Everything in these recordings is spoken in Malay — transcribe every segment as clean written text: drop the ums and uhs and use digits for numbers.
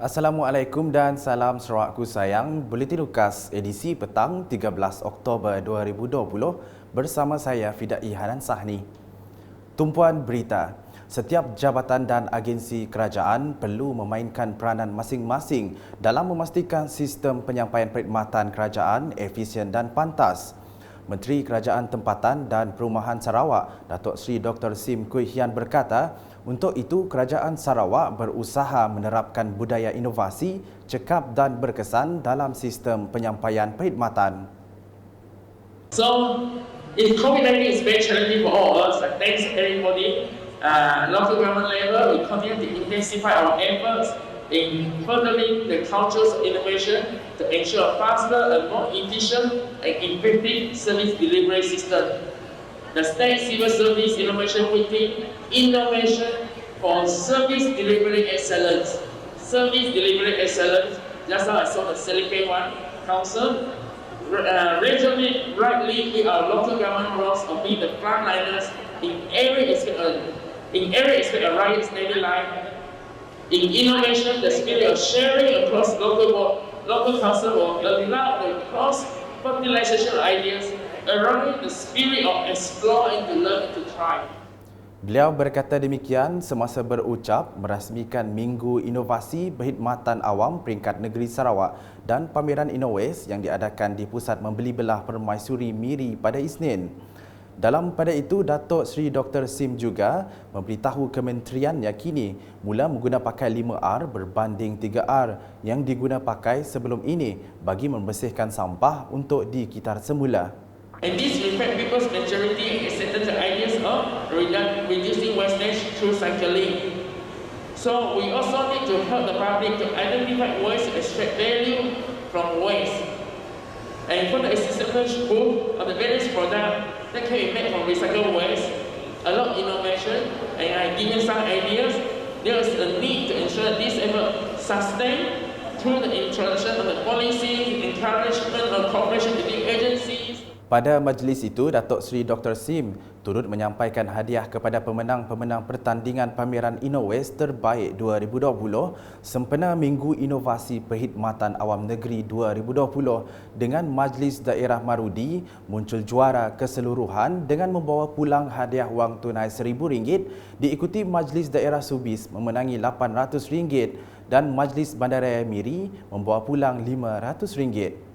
Assalamualaikum dan salam Sarawakku sayang. Buletin Lukas edisi petang 13 Oktober 2020 bersama saya Fidai Hanan Sahni. Tumpuan berita. Setiap jabatan dan agensi kerajaan perlu memainkan peranan masing-masing dalam memastikan sistem penyampaian perkhidmatan kerajaan efisien dan pantas. Menteri Kerajaan Tempatan dan Perumahan Sarawak, Datuk Seri Dr. Sim Kui Hian berkata, untuk itu Kerajaan Sarawak berusaha menerapkan budaya inovasi, cekap dan berkesan dalam sistem penyampaian perkhidmatan. So, if COVID-19 is very challenging for all of us, thanks everybody. Local government level, we continue to intensify our efforts in furthering the cultures of innovation to ensure a faster and more efficient and effective service delivery system. The State Civil Service Innovation Meeting, Innovation for Service Delivery Excellence. Service Delivery Excellence, just now I saw the Silicon One Council. Regionally, rightly in our local government roles of being the frontliners in every aspect of right daily life. In innovation, the spirit of sharing across local council will allow the cross-fertilization of ideas around the spirit of explore and to learn and to try. Beliau berkata demikian semasa berucap merasmikan Minggu Inovasi Perkhidmatan Awam Peringkat Negeri Sarawak dan pameran Innoways yang diadakan di Pusat Membeli Belah Permaisuri Miri pada Isnin. Dalam pada itu, Datuk Seri Dr. Sim juga memberitahu kementeriannya kini mula mengguna pakai 5R berbanding 3R yang diguna pakai sebelum ini bagi membersihkan sampah untuk dikitar semula. And this reflects people's maturity and acceptance of ideas of reducing wastage through cycling. So we also need to help the public to identify ways to extract value from waste. And for the acceptance proof of the various products that can be made from recycled waste, a lot of innovation, and I give you some ideas. There is a need to ensure this effort sustain through the introduction of the policies, encouragement of cooperation between agencies. Pada majlis itu, Datuk Seri Dr. Sim turut menyampaikan hadiah kepada pemenang-pemenang pertandingan pameran Innoways terbaik 2020 sempena Minggu Inovasi Perkhidmatan Awam Negeri 2020 dengan Majlis Daerah Marudi muncul juara keseluruhan dengan membawa pulang hadiah wang tunai RM1,000 diikuti Majlis Daerah Subis memenangi RM800 dan Majlis Bandaraya Miri membawa pulang RM500.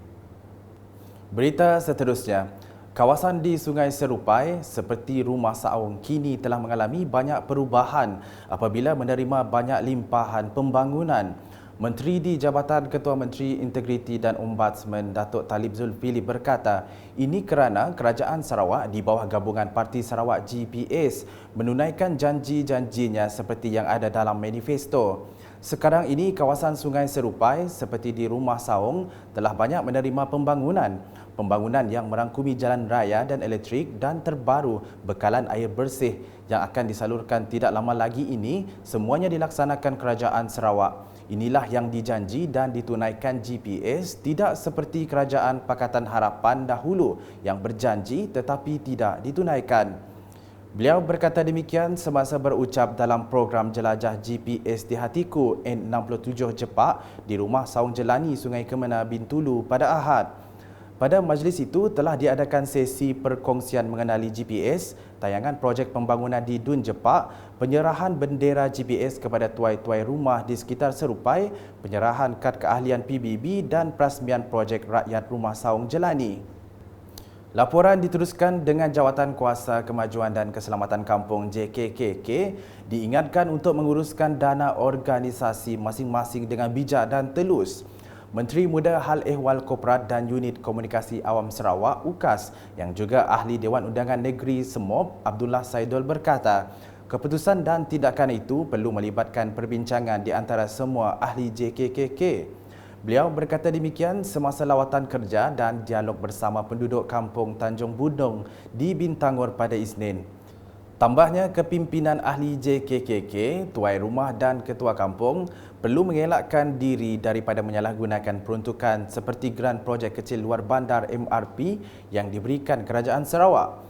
Berita seterusnya, kawasan di Sungai Serupai seperti Rumah Saung kini telah mengalami banyak perubahan apabila menerima banyak limpahan pembangunan. Menteri di Jabatan Ketua Menteri Integriti dan Ombudsman Datuk Talib Zulkifli berkata, ini kerana Kerajaan Sarawak di bawah gabungan Parti Sarawak GPS menunaikan janji-janjinya seperti yang ada dalam manifesto. Sekarang ini kawasan Sungai Serupai seperti di Rumah Saung telah banyak menerima pembangunan. Pembangunan yang merangkumi jalan raya dan elektrik dan terbaru bekalan air bersih yang akan disalurkan tidak lama lagi ini semuanya dilaksanakan Kerajaan Sarawak. Inilah yang dijanji dan ditunaikan GPS, tidak seperti Kerajaan Pakatan Harapan dahulu yang berjanji tetapi tidak ditunaikan. Beliau berkata demikian semasa berucap dalam program jelajah GPS di Hatiku N67 Jepak di Rumah Saung Jelani Sungai Kemena Bintulu pada Ahad. Pada majlis itu telah diadakan sesi perkongsian mengenali GPS, tayangan projek pembangunan di Dun Jepak, penyerahan bendera GPS kepada tuai-tuai rumah di sekitar Serupai, penyerahan kad keahlian PBB dan perasmian projek rakyat Rumah Saung Jelani. Laporan diteruskan dengan Jawatan Kuasa Kemajuan dan Keselamatan Kampung JKKK diingatkan untuk menguruskan dana organisasi masing-masing dengan bijak dan telus. Menteri Muda Hal Ehwal Korporat dan Unit Komunikasi Awam Sarawak UKAS yang juga Ahli Dewan Undangan Negeri Semop Abdullah Saidul berkata, keputusan dan tindakan itu perlu melibatkan perbincangan di antara semua ahli JKKK. Beliau berkata demikian semasa lawatan kerja dan dialog bersama penduduk kampung Tanjung Budong di Bintangor pada Isnin. Tambahnya, kepimpinan ahli JKKK, tuai rumah dan ketua kampung perlu mengelakkan diri daripada menyalahgunakan peruntukan seperti geran projek kecil luar bandar MRP yang diberikan Kerajaan Sarawak.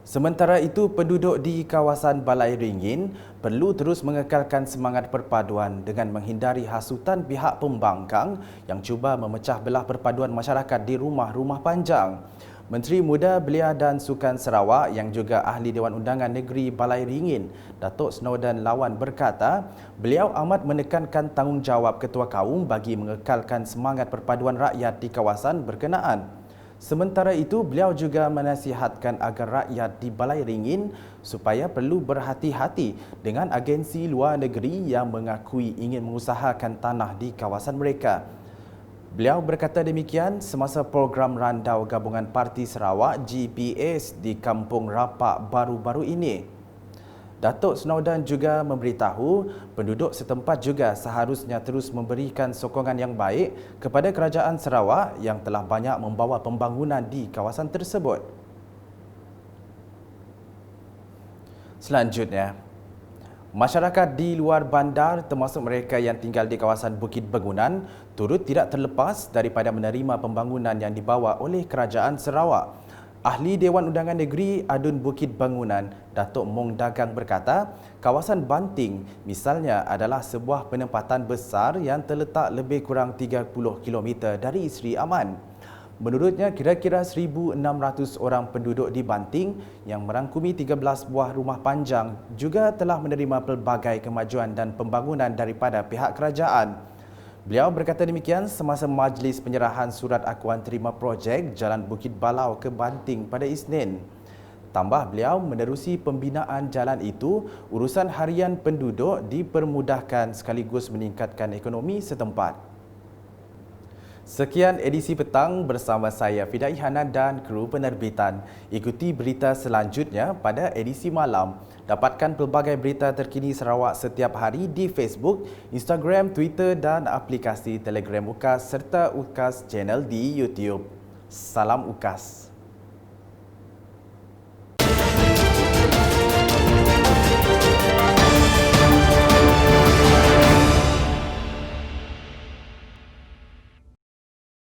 Sementara itu, penduduk di kawasan Balai Ringin perlu terus mengekalkan semangat perpaduan dengan menghindari hasutan pihak pembangkang yang cuba memecah belah perpaduan masyarakat di rumah-rumah panjang. Menteri Muda, Belia dan Sukan Sarawak yang juga Ahli Dewan Undangan Negeri Balai Ringin, Datuk Snowden Lawan berkata, beliau amat menekankan tanggungjawab Ketua Kaum bagi mengekalkan semangat perpaduan rakyat di kawasan berkenaan. Sementara itu, beliau juga menasihatkan agar rakyat di Balai Ringin supaya perlu berhati-hati dengan agensi luar negeri yang mengakui ingin mengusahakan tanah di kawasan mereka. Beliau berkata demikian semasa program Randau Gabungan Parti Sarawak GPS di Kampung Rapak baru-baru ini. Datuk Snowden juga memberitahu penduduk setempat juga seharusnya terus memberikan sokongan yang baik kepada kerajaan Sarawak yang telah banyak membawa pembangunan di kawasan tersebut. Selanjutnya, masyarakat di luar bandar termasuk mereka yang tinggal di kawasan Bukit Bangunan turut tidak terlepas daripada menerima pembangunan yang dibawa oleh kerajaan Sarawak. Ahli Dewan Undangan Negeri Adun Bukit Bangunan, Datuk Mong Dagang berkata, kawasan Banting misalnya adalah sebuah penempatan besar yang terletak lebih kurang 30 km dari Seri Aman. Menurutnya, kira-kira 1,600 orang penduduk di Banting yang merangkumi 13 buah rumah panjang juga telah menerima pelbagai kemajuan dan pembangunan daripada pihak kerajaan. Beliau berkata demikian semasa majlis penyerahan surat akuan terima projek Jalan Bukit Balau ke Banting pada Isnin. Tambah beliau, menerusi pembinaan jalan itu, urusan harian penduduk dipermudahkan sekaligus meningkatkan ekonomi setempat. Sekian edisi petang bersama saya Fidai Hana dan kru penerbitan. Ikuti berita selanjutnya pada edisi malam. Dapatkan pelbagai berita terkini Sarawak setiap hari di Facebook, Instagram, Twitter dan aplikasi Telegram UKAS serta UKAS Channel di YouTube. Salam UKAS.